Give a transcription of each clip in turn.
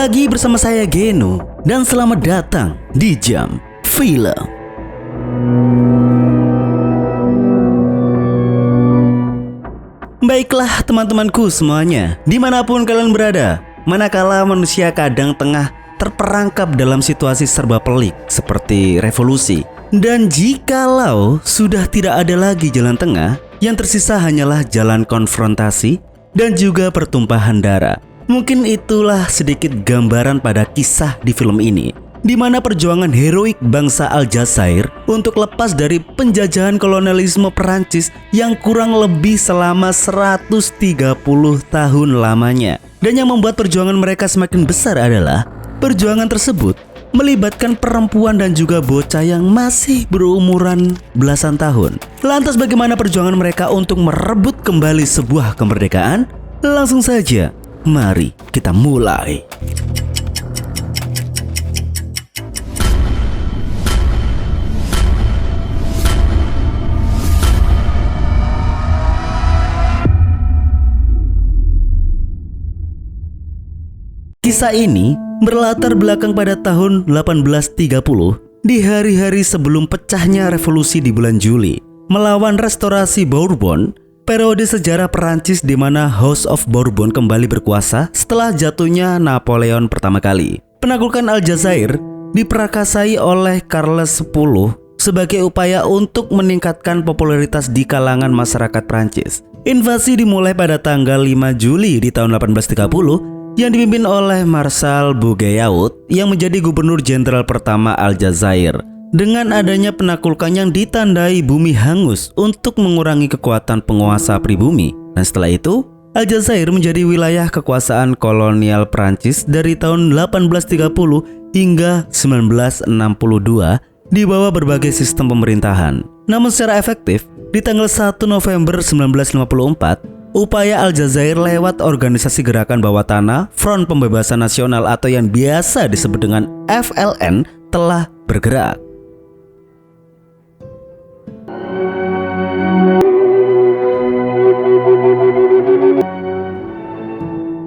lagi bersama saya Geno dan selamat datang di Jam Film. Baiklah teman-temanku semuanya, dimanapun kalian berada, manakala manusia kadang tengah terperangkap dalam situasi serba pelik seperti revolusi, dan jikalau sudah tidak ada lagi jalan tengah, yang tersisa hanyalah jalan konfrontasi dan juga pertumpahan darah. Mungkin itulah sedikit gambaran pada kisah di film ini, di mana perjuangan heroik bangsa Aljazair untuk lepas dari penjajahan kolonialisme Perancis yang kurang lebih selama 130 tahun lamanya. Dan yang membuat perjuangan mereka semakin besar adalah perjuangan tersebut melibatkan perempuan dan juga bocah yang masih berumuran belasan tahun. Lantas bagaimana perjuangan mereka untuk merebut kembali sebuah kemerdekaan? Langsung saja, mari kita mulai. Kisah ini berlatar belakang pada tahun 1830 di hari-hari sebelum pecahnya revolusi di bulan Juli melawan restorasi Bourbon, periode sejarah Perancis di mana House of Bourbon kembali berkuasa setelah jatuhnya Napoleon pertama kali. Penaklukan Aljazair diperakasai oleh Charles X sebagai upaya untuk meningkatkan popularitas di kalangan masyarakat Prancis. Invasi dimulai pada tanggal 5 Juli di tahun 1830 yang dipimpin oleh Marshal Bouguereau yang menjadi gubernur jenderal pertama Aljazair. Dengan adanya penaklukan yang ditandai bumi hangus untuk mengurangi kekuatan penguasa pribumi. Dan setelah itu, Aljazair menjadi wilayah kekuasaan kolonial Prancis dari tahun 1830 hingga 1962 di bawah berbagai sistem pemerintahan. Namun secara efektif, di tanggal 1 November 1954, upaya Aljazair lewat organisasi gerakan bawah tanah Front Pembebasan Nasional atau yang biasa disebut dengan FLN telah bergerak.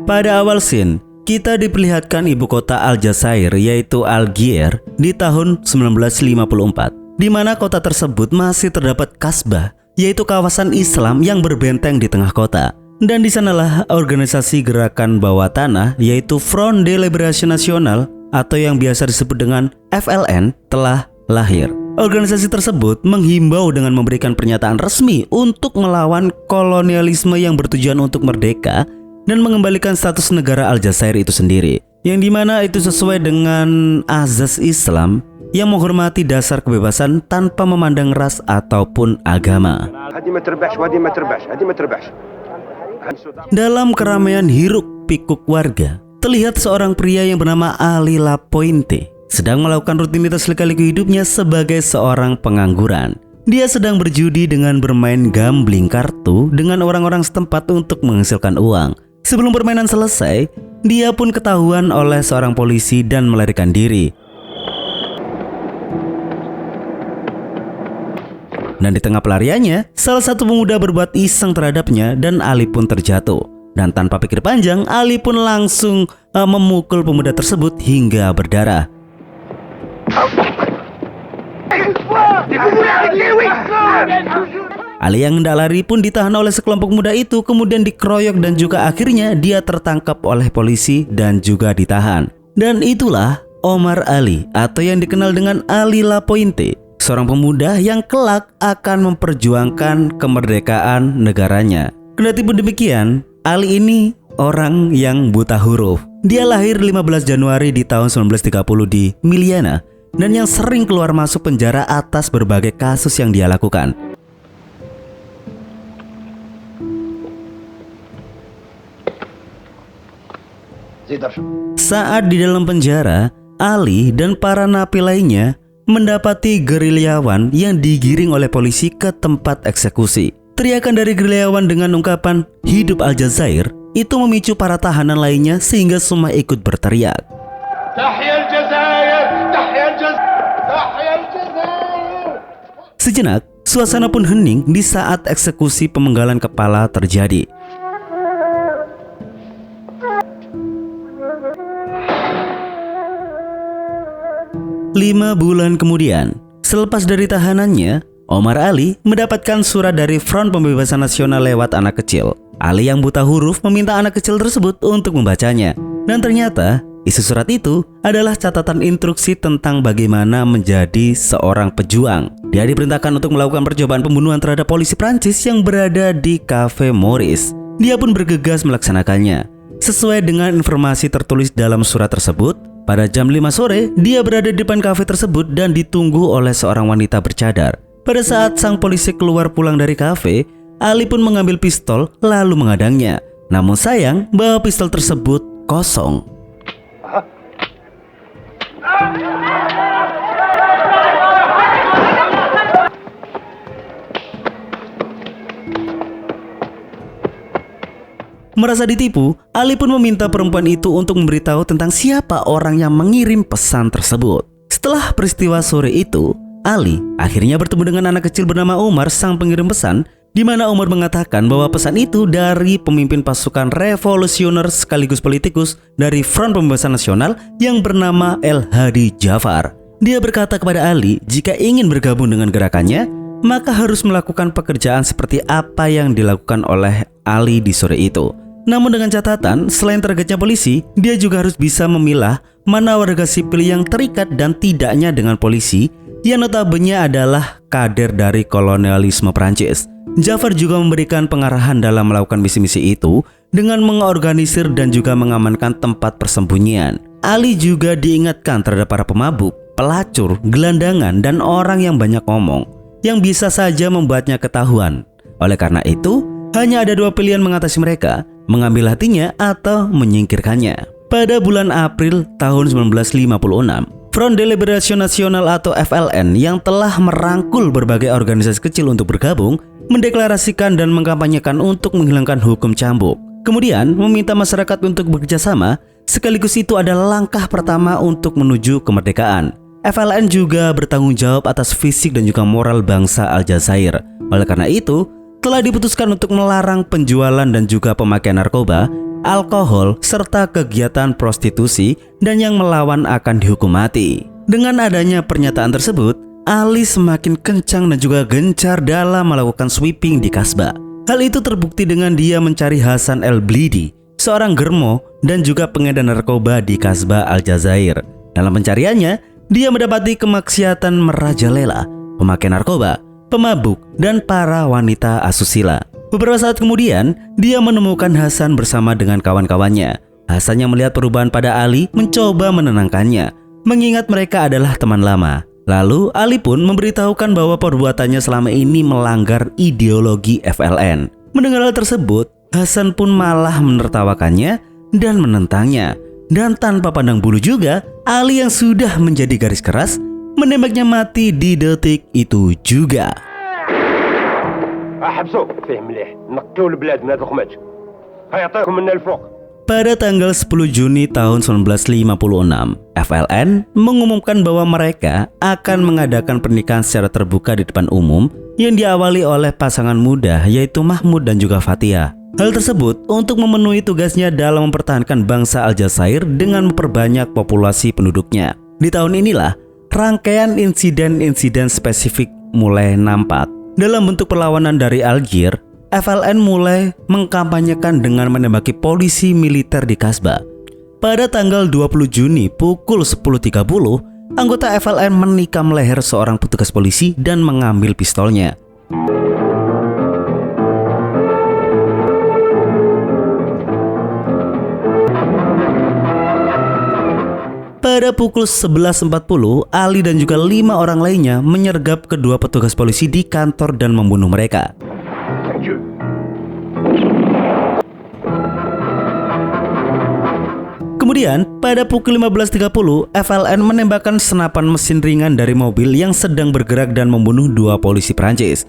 Pada awal scene, kita diperlihatkan ibu kota Aljazair yaitu Algiers di tahun 1954, di mana kota tersebut masih terdapat kasbah, yaitu kawasan Islam yang berbenteng di tengah kota. Dan di sanalah organisasi gerakan bawah tanah yaitu Front de Libération Nationale atau yang biasa disebut dengan FLN telah lahir. Organisasi tersebut menghimbau dengan memberikan pernyataan resmi untuk melawan kolonialisme yang bertujuan untuk merdeka dan mengembalikan status negara Aljazair itu sendiri, yang dimana itu sesuai dengan azas Islam yang menghormati dasar kebebasan tanpa memandang ras ataupun agama. Dalam keramaian hiruk pikuk warga, terlihat seorang pria yang bernama Ali Lapointe sedang melakukan rutinitas lika-liku hidupnya sebagai seorang pengangguran. Dia sedang berjudi dengan bermain gambling kartu dengan orang-orang setempat untuk menghasilkan uang. Sebelum permainan selesai, dia pun ketahuan oleh seorang polisi dan melarikan diri. Dan di tengah pelariannya, salah satu pemuda berbuat iseng terhadapnya dan Ali pun terjatuh. Dan tanpa pikir panjang, Ali pun langsung memukul pemuda tersebut hingga berdarah. Ali yang hendak lari pun ditahan oleh sekelompok pemuda itu, kemudian dikeroyok dan juga akhirnya dia tertangkap oleh polisi dan juga ditahan. Dan itulah Omar Ali atau yang dikenal dengan Ali Lapointe, seorang pemuda yang kelak akan memperjuangkan kemerdekaan negaranya. Kendati pun demikian, Ali ini orang yang buta huruf. Dia lahir 15 Januari di tahun 1930 di Miliana dan yang sering keluar masuk penjara atas berbagai kasus yang dia lakukan. Saat di dalam penjara, Ali dan para napi lainnya mendapati gerilyawan yang digiring oleh polisi ke tempat eksekusi. Teriakan dari gerilyawan dengan ungkapan "Hidup Aljazair" itu memicu para tahanan lainnya sehingga semua ikut berteriak. Tahya Aljazair, Tahya Aljazair, Tahya Aljazair. Sejenak, suasana pun hening di saat eksekusi pemenggalan kepala terjadi. 5 bulan kemudian, selepas dari tahanannya, Omar Ali mendapatkan surat dari Front Pembebasan Nasional lewat anak kecil. Ali yang buta huruf meminta anak kecil tersebut untuk membacanya. Dan ternyata, isi surat itu adalah catatan instruksi tentang bagaimana menjadi seorang pejuang. Dia diperintahkan untuk melakukan percobaan pembunuhan terhadap polisi Prancis yang berada di Cafe Maurice. Dia pun bergegas melaksanakannya. Sesuai dengan informasi tertulis dalam surat tersebut, pada jam 5 sore, dia berada di depan kafe tersebut dan ditunggu oleh seorang wanita bercadar. Pada saat sang polisi keluar pulang dari kafe, Ali pun mengambil pistol lalu menghadangnya. Namun sayang bahwa pistol tersebut kosong. Merasa ditipu, Ali pun meminta perempuan itu untuk memberitahu tentang siapa orang yang mengirim pesan tersebut. Setelah peristiwa sore itu, Ali akhirnya bertemu dengan anak kecil bernama Umar, sang pengirim pesan, di mana Umar mengatakan bahwa pesan itu dari pemimpin pasukan revolusioner sekaligus politikus dari Front Pembebasan Nasional yang bernama El Hadi Jafar. Dia berkata kepada Ali, jika ingin bergabung dengan gerakannya, maka harus melakukan pekerjaan seperti apa yang dilakukan oleh Ali di sore itu. Namun dengan catatan, selain targetnya polisi, dia juga harus bisa memilah mana warga sipil yang terikat dan tidaknya dengan polisi, yang notabene adalah kader dari kolonialisme Prancis. Jafar juga memberikan pengarahan dalam melakukan misi-misi itu dengan mengorganisir dan juga mengamankan tempat persembunyian. Ali juga diingatkan terhadap para pemabuk, pelacur, gelandangan, dan orang yang banyak ngomong, yang bisa saja membuatnya ketahuan. Oleh karena itu, hanya ada 2 pilihan mengatasi mereka, mengambil hatinya atau menyingkirkannya. Pada bulan April tahun 1956, Front de Libération Nationale atau FLN yang telah merangkul berbagai organisasi kecil untuk bergabung, mendeklarasikan dan mengkampanyekan untuk menghilangkan hukum cambuk. Kemudian meminta masyarakat untuk bekerja sama, sekaligus itu adalah langkah pertama untuk menuju kemerdekaan. FLN juga bertanggung jawab atas fisik dan juga moral bangsa Aljazair. Oleh karena itu, telah diputuskan untuk melarang penjualan dan juga pemakaian narkoba, alkohol, serta kegiatan prostitusi, dan yang melawan akan dihukum mati. Dengan adanya pernyataan tersebut, Ali semakin kencang dan juga gencar dalam melakukan sweeping di Kasbah. Hal itu terbukti dengan dia mencari Hasan El Blidi, seorang germo dan juga pengedar narkoba di Kasbah Aljazair. Dalam pencariannya, dia mendapati kemaksiatan merajalela, pemakai narkoba, pemabuk, dan para wanita asusila. Beberapa saat kemudian, dia menemukan Hasan bersama dengan kawan-kawannya. Hasan yang melihat perubahan pada Ali mencoba menenangkannya, mengingat mereka adalah teman lama. Lalu Ali pun memberitahukan bahwa perbuatannya selama ini melanggar ideologi FLN. Mendengar hal tersebut, Hasan pun malah menertawakannya dan menentangnya. Dan tanpa pandang bulu juga, Ali yang sudah menjadi garis keras menembaknya mati di detik itu juga. Pada tanggal 10 Juni tahun 1956, FLN mengumumkan bahwa mereka akan mengadakan pernikahan secara terbuka di depan umum yang diawali oleh pasangan muda yaitu Mahmud dan juga Fathia. Hal tersebut untuk memenuhi tugasnya dalam mempertahankan bangsa Aljazair dengan memperbanyak populasi penduduknya. Di tahun inilah, rangkaian insiden-insiden spesifik mulai nampak. Dalam bentuk perlawanan dari Algier, FLN mulai mengkampanyekan dengan menembaki polisi militer di Kasbah. Pada tanggal 20 Juni pukul 10.30, anggota FLN menikam leher seorang petugas polisi dan mengambil pistolnya. Pada pukul 11.40, Ali dan juga 5 orang lainnya menyergap kedua petugas polisi di kantor dan membunuh mereka. Kemudian, pada pukul 15.30, FLN menembakkan senapan mesin ringan dari mobil yang sedang bergerak dan membunuh 2 polisi Prancis.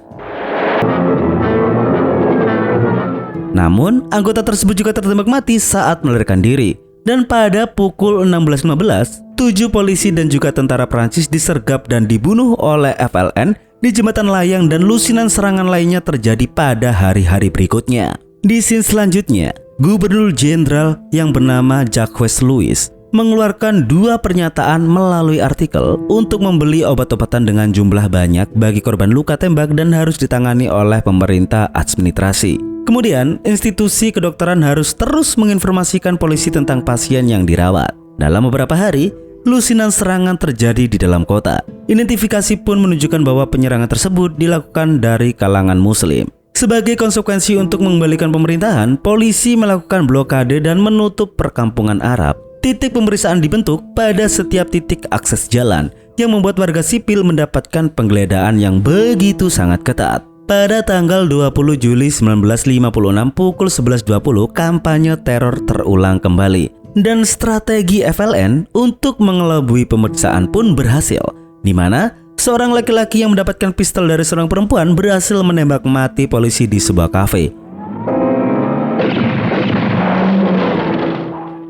Namun, anggota tersebut juga tertembak mati saat melarikan diri. Dan pada pukul 16.15, 7 polisi dan juga tentara Prancis disergap dan dibunuh oleh FLN di jembatan layang, dan lusinan serangan lainnya terjadi pada hari-hari berikutnya. Di scene selanjutnya, Gubernur Jenderal yang bernama Jacques Louis mengeluarkan 2 pernyataan melalui artikel untuk membeli obat-obatan dengan jumlah banyak bagi korban luka tembak dan harus ditangani oleh pemerintah administrasi. Kemudian, institusi kedokteran harus terus menginformasikan polisi tentang pasien yang dirawat. Dalam beberapa hari, lusinan serangan terjadi di dalam kota. Identifikasi pun menunjukkan bahwa penyerangan tersebut dilakukan dari kalangan Muslim. Sebagai konsekuensi untuk mengembalikan pemerintahan, polisi melakukan blokade dan menutup perkampungan Arab. Titik pemeriksaan dibentuk pada setiap titik akses jalan yang membuat warga sipil mendapatkan penggeledahan yang begitu sangat ketat. Pada tanggal 20 Juli 1956 pukul 11.20, kampanye teror terulang kembali. Dan strategi FLN untuk mengelabui pemeriksaan pun berhasil, di mana seorang laki-laki yang mendapatkan pistol dari seorang perempuan berhasil menembak mati polisi di sebuah kafe.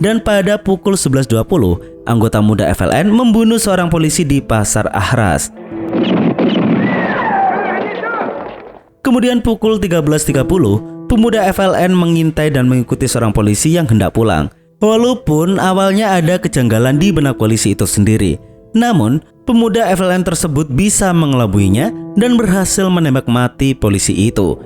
Dan pada pukul 11.20, anggota muda FLN membunuh seorang polisi di Pasar Ahras. Kemudian pukul 13.30, pemuda FLN mengintai dan mengikuti seorang polisi yang hendak pulang. Walaupun awalnya ada kejanggalan di benak polisi itu sendiri, namun pemuda FLN tersebut bisa mengelabuinya dan berhasil menembak mati polisi itu.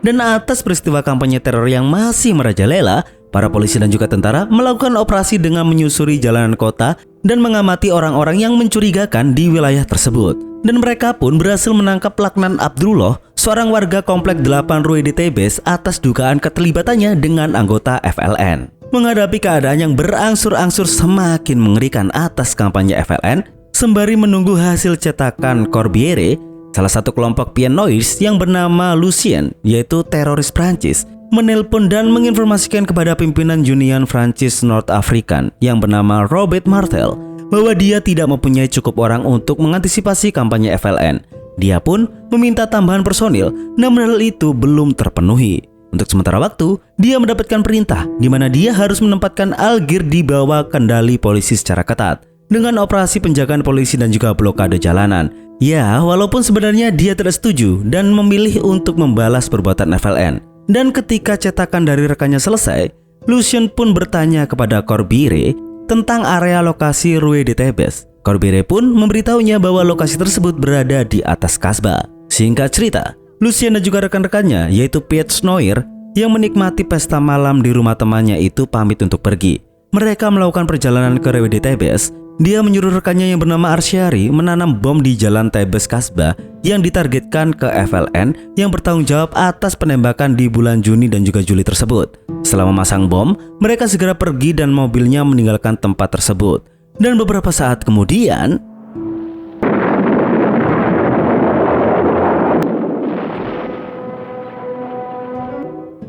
Dan atas peristiwa kampanye teror yang masih merajalela, para polisi dan juga tentara melakukan operasi dengan menyusuri jalanan kota dan mengamati orang-orang yang mencurigakan di wilayah tersebut. Dan mereka pun berhasil menangkap Laknan Abdullah, seorang warga komplek 8 Rue de Tebes atas dugaan keterlibatannya dengan anggota FLN. Menghadapi keadaan yang berangsur-angsur semakin mengerikan atas kampanye FLN, sembari menunggu hasil cetakan Corbiere, salah satu kelompok pianois yang bernama Lucien, yaitu teroris Prancis, menelpon dan menginformasikan kepada pimpinan Union Francis North African yang bernama Robert Martel bahwa dia tidak mempunyai cukup orang untuk mengantisipasi kampanye FLN. Dia pun meminta tambahan personil, namun hal itu belum terpenuhi. Untuk sementara waktu, dia mendapatkan perintah di mana dia harus menempatkan Algiers di bawah kendali polisi secara ketat dengan operasi penjagaan polisi dan juga blokade jalanan. Ya, walaupun sebenarnya dia tidak setuju dan memilih untuk membalas perbuatan FLN. Dan ketika cetakan dari rekannya selesai, Lucien pun bertanya kepada Corbiere tentang area lokasi Rue de Tebes. Corbiere pun memberitahunya bahwa lokasi tersebut berada di atas kasbah. Singkat cerita, Lucien dan juga rekan-rekannya, yaitu Piet Snoir, yang menikmati pesta malam di rumah temannya itu pamit untuk pergi. Mereka melakukan perjalanan ke Rue de Tebes. Dia menyuruh rekannya yang bernama Arsyari menanam bom di jalan Tebes Kasbah yang ditargetkan ke FLN yang bertanggung jawab atas penembakan di bulan Juni dan juga Juli tersebut. Setelah memasang bom, mereka segera pergi dan mobilnya meninggalkan tempat tersebut. Dan beberapa saat kemudian,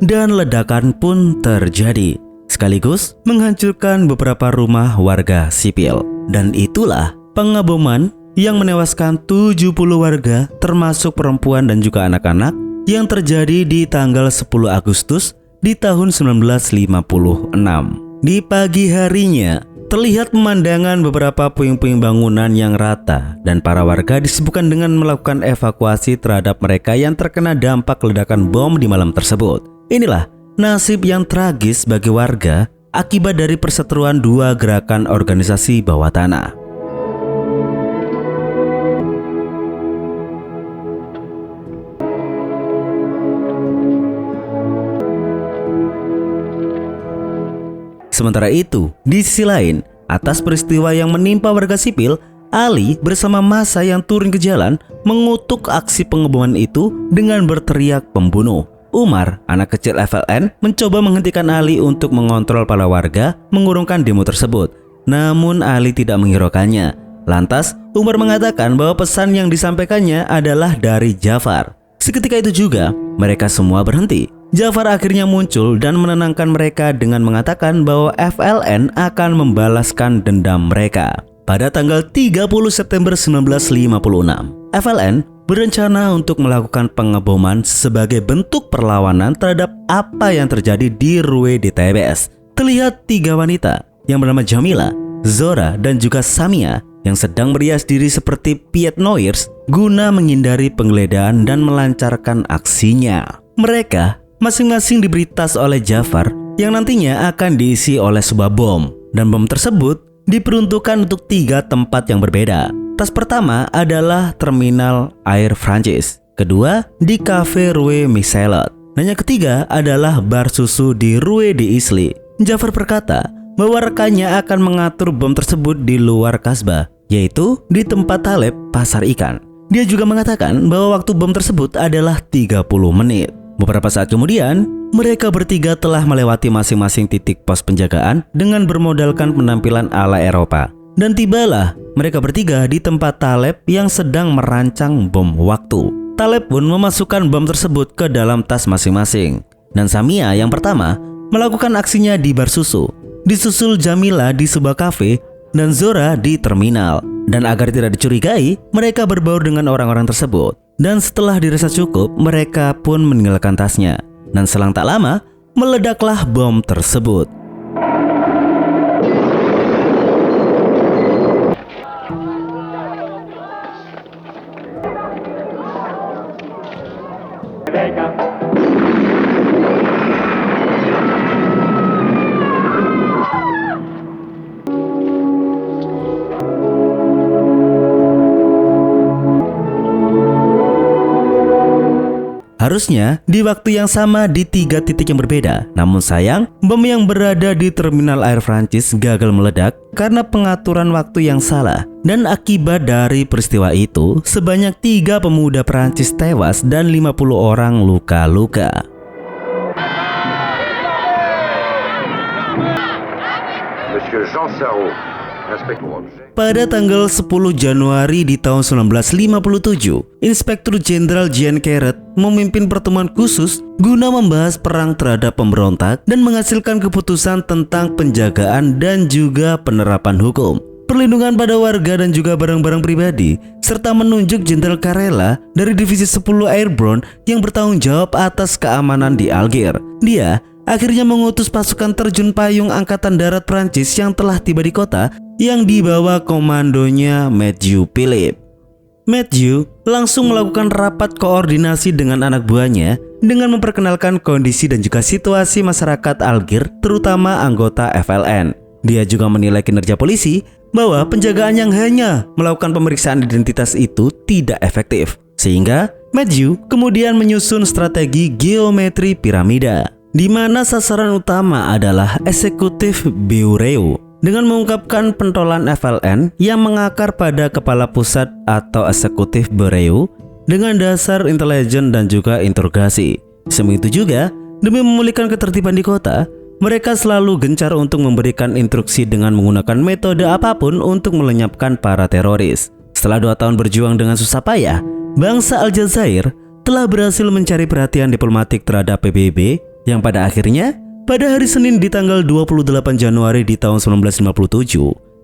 dan ledakan pun terjadi, sekaligus menghancurkan beberapa rumah warga sipil. Dan itulah pengeboman yang menewaskan 70 warga termasuk perempuan dan juga anak-anak yang terjadi di tanggal 10 Agustus di tahun 1956. Di pagi harinya, terlihat pemandangan beberapa puing-puing bangunan yang rata dan para warga disibukkan dengan melakukan evakuasi terhadap mereka yang terkena dampak ledakan bom di malam tersebut. Inilah nasib yang tragis bagi warga akibat dari perseteruan dua gerakan organisasi bawah tanah. Sementara itu, di sisi lain, atas peristiwa yang menimpa warga sipil, Ali bersama massa yang turun ke jalan mengutuk aksi pengeboman itu dengan berteriak pembunuh. Umar, anak kecil FLN, mencoba menghentikan Ali untuk mengontrol para warga mengurungkan demo tersebut. Namun Ali tidak menghiraukannya. Lantas, Umar mengatakan bahwa pesan yang disampaikannya adalah dari Jafar. Seketika itu juga, mereka semua berhenti. Jafar akhirnya muncul dan menenangkan mereka dengan mengatakan bahwa FLN akan membalaskan dendam mereka. Pada tanggal 30 September 1956, FLN berencana untuk melakukan pengeboman sebagai bentuk perlawanan terhadap apa yang terjadi di Rue de Tebes. Terlihat tiga wanita yang bernama Jamila, Zora, dan juga Samia yang sedang merias diri seperti Piet Noirs guna menghindari penggeledahan dan melancarkan aksinya. Mereka masing-masing diberi tas oleh Jafar yang nantinya akan diisi oleh sebuah bom. Dan bom tersebut diperuntukkan untuk 3 tempat yang berbeda. Tas pertama adalah terminal Air Prancis, kedua di Cafe Rue Michelet, dan yang ketiga adalah bar susu di Rue d'Isly. Jafar berkata bahwa rekannya akan mengatur bom tersebut di luar kasbah, yaitu di tempat Taleb Pasar Ikan. Dia juga mengatakan bahwa waktu bom tersebut adalah 30 menit. Beberapa saat kemudian, mereka bertiga telah melewati masing-masing titik pos penjagaan dengan bermodalkan penampilan ala Eropa. Dan tibalah mereka bertiga di tempat Taleb yang sedang merancang bom waktu. Taleb pun memasukkan bom tersebut ke dalam tas masing-masing. Dan Samia yang pertama melakukan aksinya di bar susu, disusul Jamila di sebuah kafe, dan Zora di terminal. Dan agar tidak dicurigai, mereka berbaur dengan orang-orang tersebut. Dan setelah dirasa cukup, mereka pun meninggalkan tasnya. Dan selang tak lama, meledaklah bom tersebut. Harusnya di waktu yang sama di 3 titik yang berbeda. Namun sayang, bom yang berada di terminal Air Prancis gagal meledak karena pengaturan waktu yang salah. Dan akibat dari peristiwa itu, sebanyak 3 pemuda Prancis tewas dan 50 orang luka-luka. Monsieur Jean Sarraut, pada tanggal 10 Januari di tahun 1957, Inspektur Jenderal Jean Caret memimpin pertemuan khusus guna membahas perang terhadap pemberontak dan menghasilkan keputusan tentang penjagaan dan juga penerapan hukum, perlindungan pada warga dan juga barang-barang pribadi, serta menunjuk Jenderal Carrela dari Divisi 10 Airborne yang bertanggung jawab atas keamanan di Algiers. Dia akhirnya mengutus pasukan terjun payung Angkatan Darat Prancis yang telah tiba di kota yang dibawa komandonya Mathieu Philippe. Mathieu langsung melakukan rapat koordinasi dengan anak buahnya dengan memperkenalkan kondisi dan juga situasi masyarakat Algiers, terutama anggota FLN. Dia juga menilai kinerja polisi bahwa penjagaan yang hanya melakukan pemeriksaan identitas itu tidak efektif. Sehingga Mathieu kemudian menyusun strategi geometri piramida, di mana sasaran utama adalah eksekutif Bureau dengan mengungkapkan pentolan FLN yang mengakar pada kepala pusat atau eksekutif Bureau dengan dasar intelijen dan juga interogasi. Selain itu juga, demi memulihkan ketertiban di kota, mereka selalu gencar untuk memberikan instruksi dengan menggunakan metode apapun untuk melenyapkan para teroris. Setelah 2 tahun berjuang dengan susah payah, bangsa Aljazair telah berhasil mencari perhatian diplomatik terhadap PBB yang pada akhirnya pada hari Senin di tanggal 28 Januari di tahun 1957,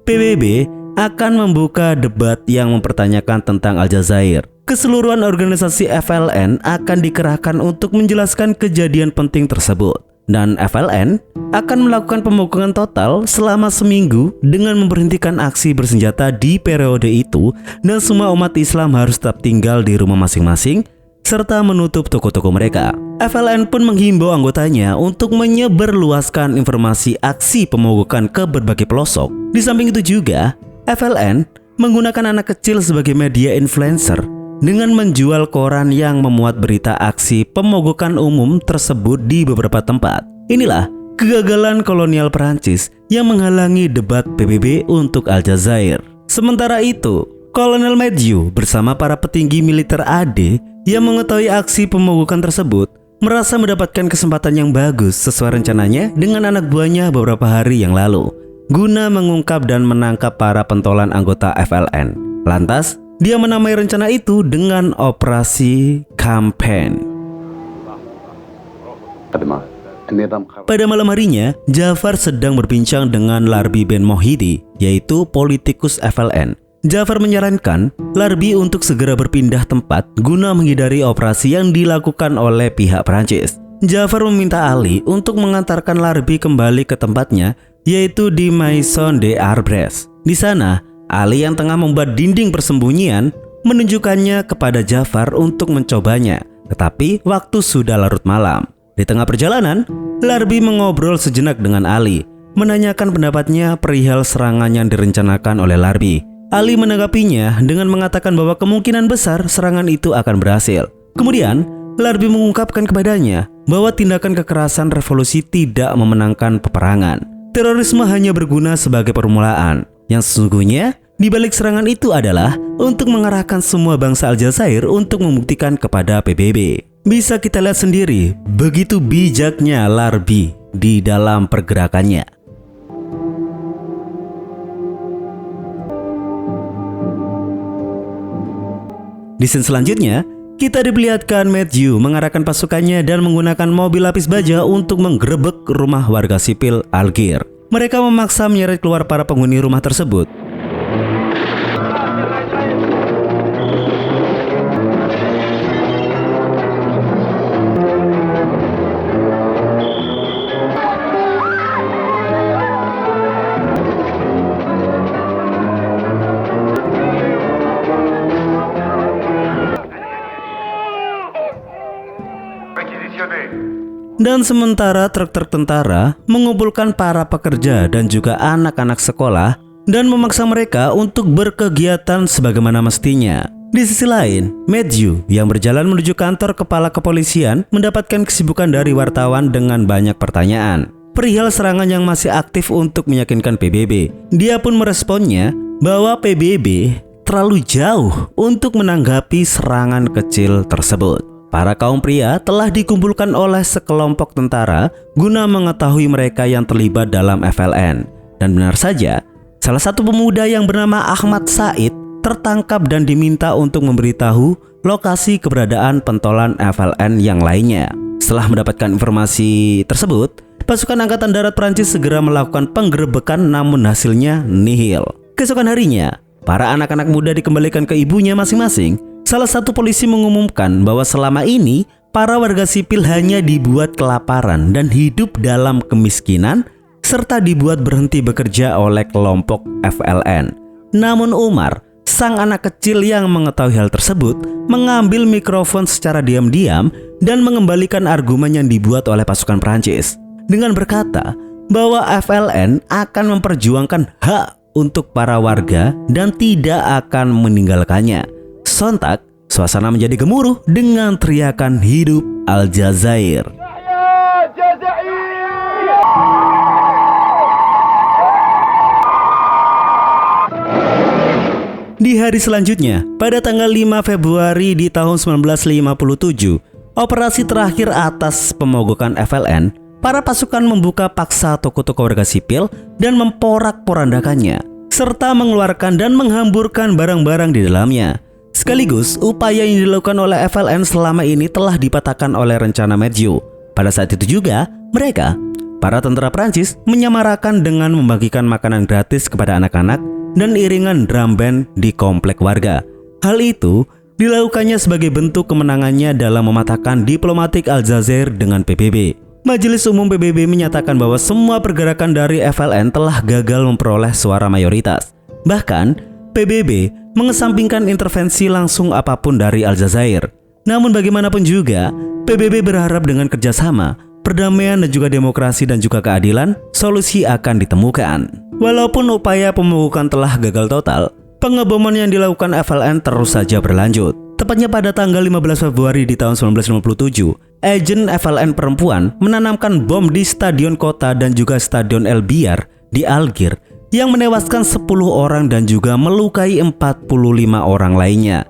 PBB akan membuka debat yang mempertanyakan tentang Aljazair. Keseluruhan organisasi FLN akan dikerahkan untuk menjelaskan kejadian penting tersebut. Dan FLN akan melakukan pemukulan total selama seminggu dengan memberhentikan aksi bersenjata di periode itu, dan semua umat Islam harus tetap tinggal di rumah masing-masing serta menutup toko-toko mereka. FLN pun menghimbau anggotanya untuk menyebarluaskan informasi aksi pemogokan ke berbagai pelosok. Di samping itu juga, FLN menggunakan anak kecil sebagai media influencer dengan menjual koran yang memuat berita aksi pemogokan umum tersebut di beberapa tempat. Inilah kegagalan kolonial Perancis yang menghalangi debat PBB untuk Aljazair. Sementara itu, Kolonel Mathieu bersama para petinggi militer AD yang mengetahui aksi pemogokan tersebut merasa mendapatkan kesempatan yang bagus sesuai rencananya dengan anak buahnya beberapa hari yang lalu, guna mengungkap dan menangkap para pentolan anggota FLN. Lantas, dia menamai rencana itu dengan Operasi Campaign. Pada malam harinya, Jafar sedang berbincang dengan Larbi Ben Mohidi, yaitu politikus FLN. Jafar menyarankan Larbi untuk segera berpindah tempat guna menghindari operasi yang dilakukan oleh pihak Prancis. Jafar meminta Ali untuk mengantarkan Larbi kembali ke tempatnya, yaitu di Maison des Arbres. Di sana, Ali yang tengah membuat dinding persembunyian menunjukkannya kepada Jafar untuk mencobanya. Tetapi waktu sudah larut malam. Di tengah perjalanan, Larbi mengobrol sejenak dengan Ali, menanyakan pendapatnya perihal serangan yang direncanakan oleh Larbi. Ali menanggapinya dengan mengatakan bahwa kemungkinan besar serangan itu akan berhasil. Kemudian, Larbi mengungkapkan kepadanya bahwa tindakan kekerasan revolusi tidak memenangkan peperangan. Terorisme hanya berguna sebagai permulaan. Yang sesungguhnya, di balik serangan itu adalah untuk mengarahkan semua bangsa Aljazair untuk membuktikan kepada PBB. Bisa kita lihat sendiri, begitu bijaknya Larbi di dalam pergerakannya. Di scene selanjutnya, kita diperlihatkan Matthew mengarahkan pasukannya dan menggunakan mobil lapis baja untuk menggerebek rumah warga sipil Algier. Mereka memaksa menyeret keluar para penghuni rumah tersebut. Dan sementara truk-truk tentara mengumpulkan para pekerja dan juga anak-anak sekolah dan memaksa mereka untuk berkegiatan sebagaimana mestinya. Di sisi lain, Matthew yang berjalan menuju kantor kepala kepolisian mendapatkan kesibukan dari wartawan dengan banyak pertanyaan perihal serangan yang masih aktif untuk meyakinkan PBB. Dia pun meresponnya bahwa PBB terlalu jauh untuk menanggapi serangan kecil tersebut. Para kaum pria telah dikumpulkan oleh sekelompok tentara guna mengetahui mereka yang terlibat dalam FLN. Dan benar saja, salah satu pemuda yang bernama Ahmad Said tertangkap dan diminta untuk memberitahu lokasi keberadaan pentolan FLN yang lainnya. Setelah mendapatkan informasi tersebut, pasukan Angkatan Darat Prancis segera melakukan penggerebekan namun hasilnya nihil. Keesokan harinya, para anak-anak muda dikembalikan ke ibunya masing-masing. Salah satu polisi mengumumkan bahwa selama ini para warga sipil hanya dibuat kelaparan dan hidup dalam kemiskinan serta dibuat berhenti bekerja oleh kelompok FLN. Namun Umar, sang anak kecil yang mengetahui hal tersebut, mengambil mikrofon secara diam-diam dan mengembalikan argumen yang dibuat oleh pasukan Prancis dengan berkata bahwa FLN akan memperjuangkan hak untuk para warga dan tidak akan meninggalkannya. Sontak, suasana menjadi gemuruh dengan teriakan hidup Aljazair. Di hari selanjutnya, pada tanggal 5 Februari di tahun 1957, operasi terakhir atas pemogokan FLN, para pasukan membuka paksa toko-toko warga sipil dan memporak-porandakannya, serta mengeluarkan dan menghamburkan barang-barang di dalamnya. Sekaligus, upaya yang dilakukan oleh FLN selama ini telah dipatahkan oleh rencana Matthew. Pada saat itu juga, mereka, para tentara Prancis, menyamarakan dengan membagikan makanan gratis kepada anak-anak dan iringan drum band di komplek warga. Hal itu dilakukannya sebagai bentuk kemenangannya dalam mematahkan diplomatik Aljazair dengan PBB. Majelis Umum PBB menyatakan bahwa semua pergerakan dari FLN telah gagal memperoleh suara mayoritas. Bahkan, PBB mengesampingkan intervensi langsung apapun dari Aljazair. Namun bagaimanapun juga, PBB berharap dengan kerjasama, perdamaian dan juga demokrasi dan juga keadilan, solusi akan ditemukan. Walaupun upaya pemogokan telah gagal total, pengeboman yang dilakukan FLN terus saja berlanjut. Tepatnya pada tanggal 15 Februari di tahun 1957, agen FLN perempuan menanamkan bom di Stadion Kota dan juga Stadion El Biar di Algier yang menewaskan 10 orang dan juga melukai 45 orang lainnya.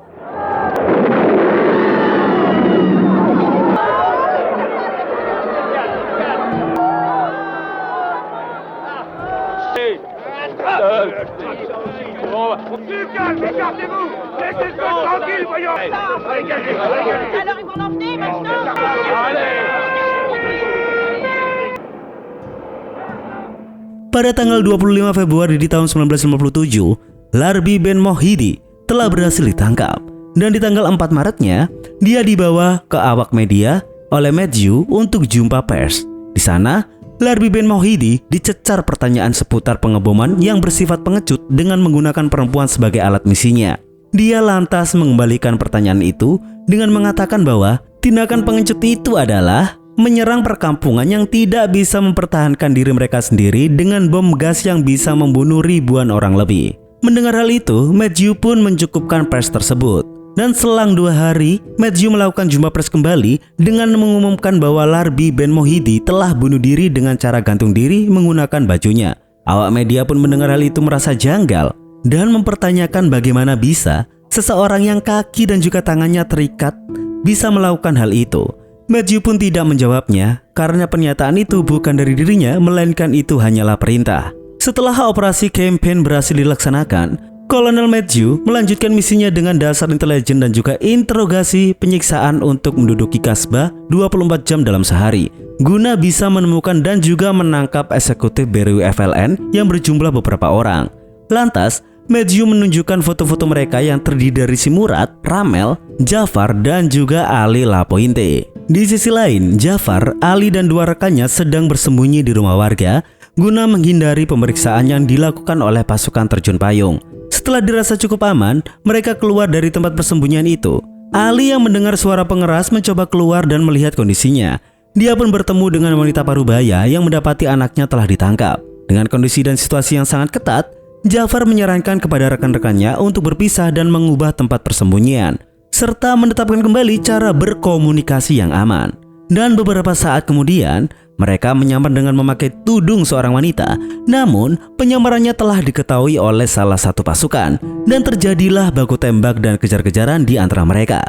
Pada tanggal 25 Februari di tahun 1957, Larbi Ben Mohidi telah berhasil ditangkap. Dan di tanggal 4 Maretnya, dia dibawa ke awak media oleh Matthew untuk jumpa pers. Di sana, Larbi Ben Mohidi dicecar pertanyaan seputar pengeboman yang bersifat pengecut dengan menggunakan perempuan sebagai alat misinya. Dia lantas mengembalikan pertanyaan itu dengan mengatakan bahwa tindakan pengecut itu adalah menyerang perkampungan yang tidak bisa mempertahankan diri mereka sendiri dengan bom gas yang bisa membunuh ribuan orang lebih. Mendengar hal itu, Matthew pun mencukupkan pers tersebut. Dan selang 2 hari, Matthew melakukan jumpa pers kembali dengan mengumumkan bahwa Larbi Ben Mohidi telah bunuh diri dengan cara gantung diri menggunakan bajunya. Awak media pun mendengar hal itu merasa janggal dan mempertanyakan bagaimana bisa seseorang yang kaki dan juga tangannya terikat bisa melakukan hal itu. Matthew pun tidak menjawabnya karena pernyataan itu bukan dari dirinya, melainkan itu hanyalah perintah. Setelah operasi campaign berhasil dilaksanakan, Kolonel Matthew melanjutkan misinya dengan dasar intelijen dan juga interogasi penyiksaan untuk menduduki Kasbah 24 jam dalam sehari, guna bisa menemukan dan juga menangkap eksekutif BRI FLN yang berjumlah beberapa orang. Lantas, Matthew menunjukkan foto-foto mereka yang terdiri dari si Murad, Ramel, Jafar, dan juga Ali Lapointe. Di sisi lain, Jafar, Ali, dan 2 rekannya sedang bersembunyi di rumah warga guna menghindari pemeriksaan yang dilakukan oleh pasukan terjun payung. Setelah dirasa cukup aman, mereka keluar dari tempat persembunyian itu. Ali yang mendengar suara pengeras mencoba keluar dan melihat kondisinya. Dia pun bertemu dengan wanita parubaya yang mendapati anaknya telah ditangkap. Dengan kondisi dan situasi yang sangat ketat, Jafar menyarankan kepada rekan-rekannya untuk berpisah dan mengubah tempat persembunyian, serta menetapkan kembali cara berkomunikasi yang aman. Dan beberapa saat kemudian, mereka menyamar dengan memakai tudung seorang wanita. Namun, penyamarannya telah diketahui oleh salah satu pasukan, dan terjadilah baku tembak dan kejar-kejaran di antara mereka.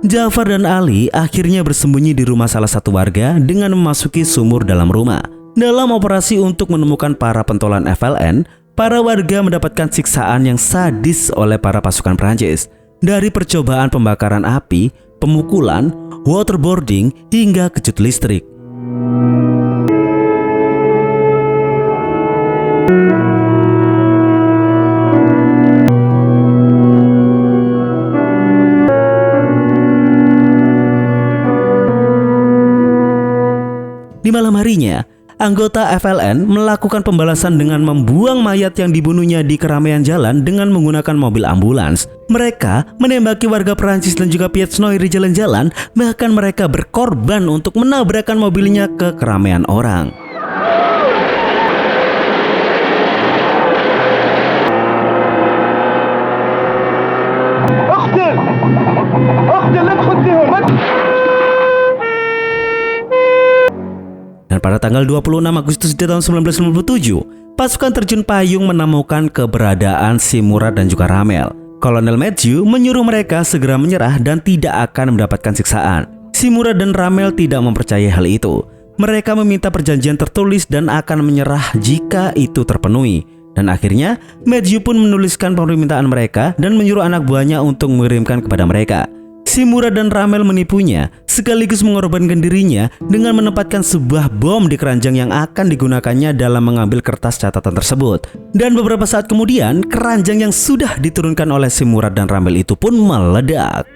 Jafar dan Ali akhirnya bersembunyi di rumah salah satu warga dengan memasuki sumur dalam rumah. Dalam operasi untuk menemukan para pentolan FLN, para warga mendapatkan siksaan yang sadis oleh para pasukan Prancis. Dari percobaan pembakaran api, pemukulan, waterboarding, hingga kejut listrik. Di malam harinya, anggota FLN melakukan pembalasan dengan membuang mayat yang dibunuhnya di keramaian jalan dengan menggunakan mobil ambulans. Mereka menembaki warga Perancis dan juga pietsnoi di jalan-jalan, bahkan mereka berkorban untuk menabrakkan mobilnya ke keramaian orang. Dan pada tanggal 26 Agustus di tahun 1997, pasukan terjun payung menemukan keberadaan si Murad dan juga Ramel. Kolonel Matthew menyuruh mereka segera menyerah dan tidak akan mendapatkan siksaan. Si Murad dan Ramel tidak mempercayai hal itu. Mereka meminta perjanjian tertulis dan akan menyerah jika itu terpenuhi. Dan akhirnya, Matthew pun menuliskan permintaan mereka dan menyuruh anak buahnya untuk mengirimkan kepada mereka. Si Murad dan Ramel menipunya, sekaligus mengorbankan dirinya dengan menempatkan sebuah bom di keranjang yang akan digunakannya dalam mengambil kertas catatan tersebut. Dan beberapa saat kemudian, keranjang yang sudah diturunkan oleh si Murad dan Ramel itu pun meledak.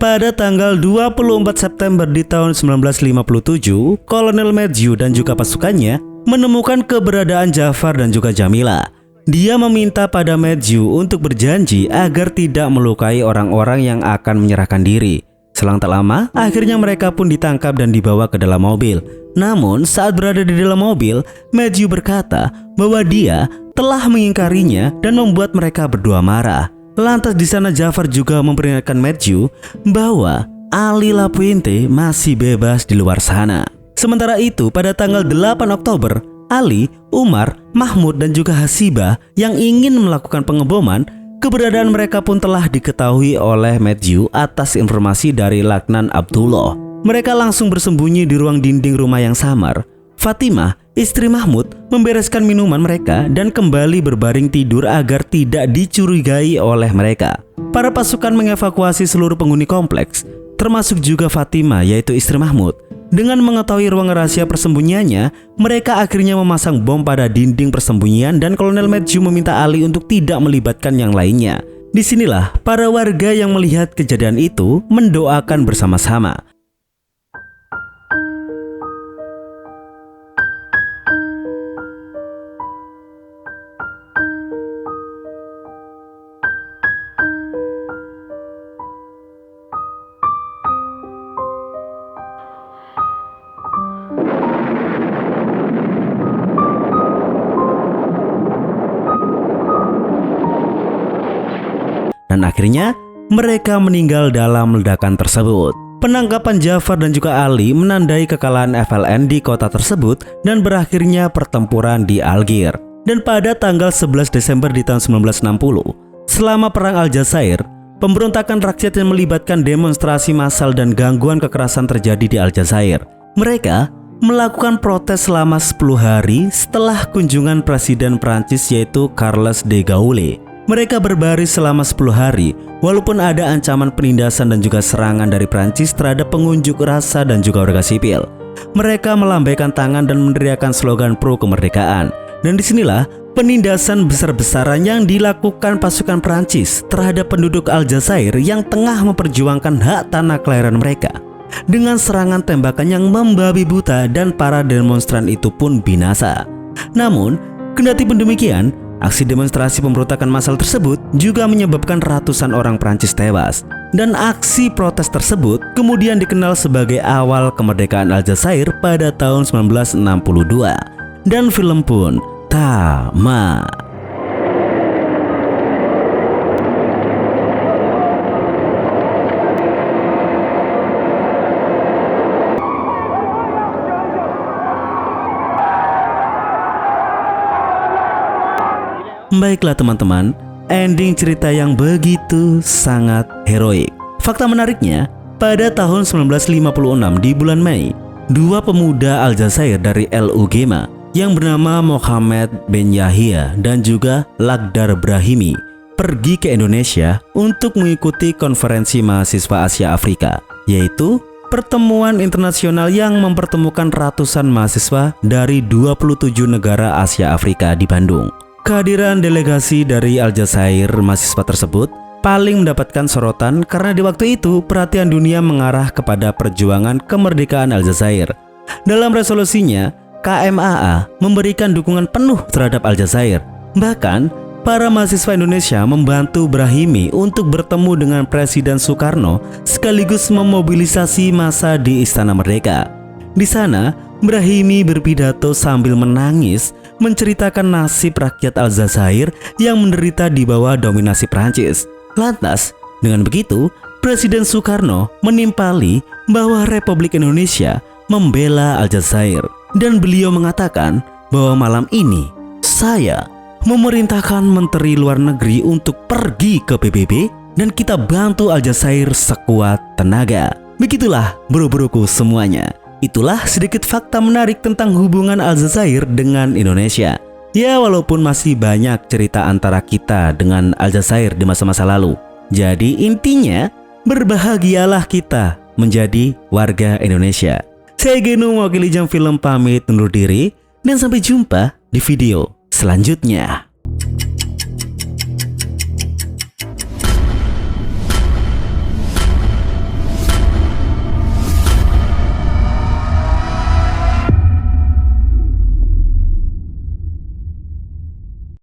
Pada tanggal 24 September di tahun 1957, Kolonel Matthew dan juga pasukannya menemukan keberadaan Jafar dan juga Jamila. Dia meminta pada Matthew untuk berjanji agar tidak melukai orang-orang yang akan menyerahkan diri. Selang tak lama, akhirnya mereka pun ditangkap dan dibawa ke dalam mobil. Namun, saat berada di dalam mobil, Matthew berkata bahwa dia telah mengingkarinya dan membuat mereka berdua marah. Lantas di sana Jafar juga memperingatkan Matthew bahwa Ali Lapointe masih bebas di luar sana. Sementara itu, pada tanggal 8 Oktober, Ali, Umar, Mahmud, dan juga Hasiba yang ingin melakukan pengeboman, keberadaan mereka pun telah diketahui oleh Matthew atas informasi dari Laknan Abdullah. Mereka langsung bersembunyi di ruang dinding rumah yang samar. Fatimah, istri Mahmud, membereskan minuman mereka dan kembali berbaring tidur agar tidak dicurigai oleh mereka. Para pasukan mengevakuasi seluruh penghuni kompleks, termasuk juga Fatimah, yaitu istri Mahmud. Dengan mengetahui ruang rahasia persembunyiannya, mereka akhirnya memasang bom pada dinding persembunyian dan Kolonel Matthew meminta Ali untuk tidak melibatkan yang lainnya. Disinilah para warga yang melihat kejadian itu mendoakan bersama-sama. Dan akhirnya mereka meninggal dalam ledakan tersebut. Penangkapan Jafar dan juga Ali menandai kekalahan FLN di kota tersebut dan berakhirnya pertempuran di Algier. Dan pada tanggal 11 Desember di tahun 1960, selama perang Aljazair, pemberontakan rakyat yang melibatkan demonstrasi massal dan gangguan kekerasan terjadi di Aljazair. Mereka melakukan protes selama 10 hari setelah kunjungan Presiden Prancis yaitu Charles de Gaulle. Mereka berbaris selama 10 hari, walaupun ada ancaman penindasan dan juga serangan dari Prancis terhadap pengunjuk rasa dan juga warga sipil. Mereka melambaikan tangan dan meneriakkan slogan pro kemerdekaan. Dan disinilah penindasan besar-besaran yang dilakukan pasukan Prancis terhadap penduduk Aljazair yang tengah memperjuangkan hak tanah kelahiran mereka. Dengan serangan tembakan yang membabi buta dan para demonstran itu pun binasa. Namun, kendati pun demikian, aksi demonstrasi pemberontakan massal tersebut juga menyebabkan ratusan orang Prancis tewas. Dan aksi protes tersebut kemudian dikenal sebagai awal kemerdekaan Aljazair pada tahun 1962. Dan film pun tamat. Baiklah teman-teman, ending cerita yang begitu sangat heroik. Fakta menariknya, pada tahun 1956 di bulan Mei, dua pemuda Aljazair dari LUGMA yang bernama Mohammed Ben Yahya dan juga Lakhdar Brahimi pergi ke Indonesia untuk mengikuti konferensi mahasiswa Asia Afrika, yaitu pertemuan internasional yang mempertemukan ratusan mahasiswa dari 27 negara Asia Afrika di Bandung. Kehadiran delegasi dari Aljazair mahasiswa tersebut paling mendapatkan sorotan karena di waktu itu perhatian dunia mengarah kepada perjuangan kemerdekaan Aljazair. Dalam resolusinya, KMAA memberikan dukungan penuh terhadap Aljazair. Bahkan, para mahasiswa Indonesia membantu Brahimi untuk bertemu dengan Presiden Soekarno sekaligus memobilisasi massa di Istana Merdeka. Di sana, Brahimi berpidato sambil menangis menceritakan nasib rakyat Aljazair yang menderita di bawah dominasi Prancis. Lantas, dengan begitu, Presiden Soekarno menimpali bahwa Republik Indonesia membela Aljazair. Dan beliau mengatakan bahwa malam ini saya memerintahkan Menteri Luar Negeri untuk pergi ke PBB dan kita bantu Aljazair sekuat tenaga. Begitulah bro-broku semuanya. Itulah sedikit fakta menarik tentang hubungan Aljazair dengan Indonesia. Ya, walaupun masih banyak cerita antara kita dengan Aljazair di masa-masa lalu. Jadi intinya, berbahagialah kita menjadi warga Indonesia. Saya Geno, mewakili Jam Film pamit undur diri dan sampai jumpa di video selanjutnya.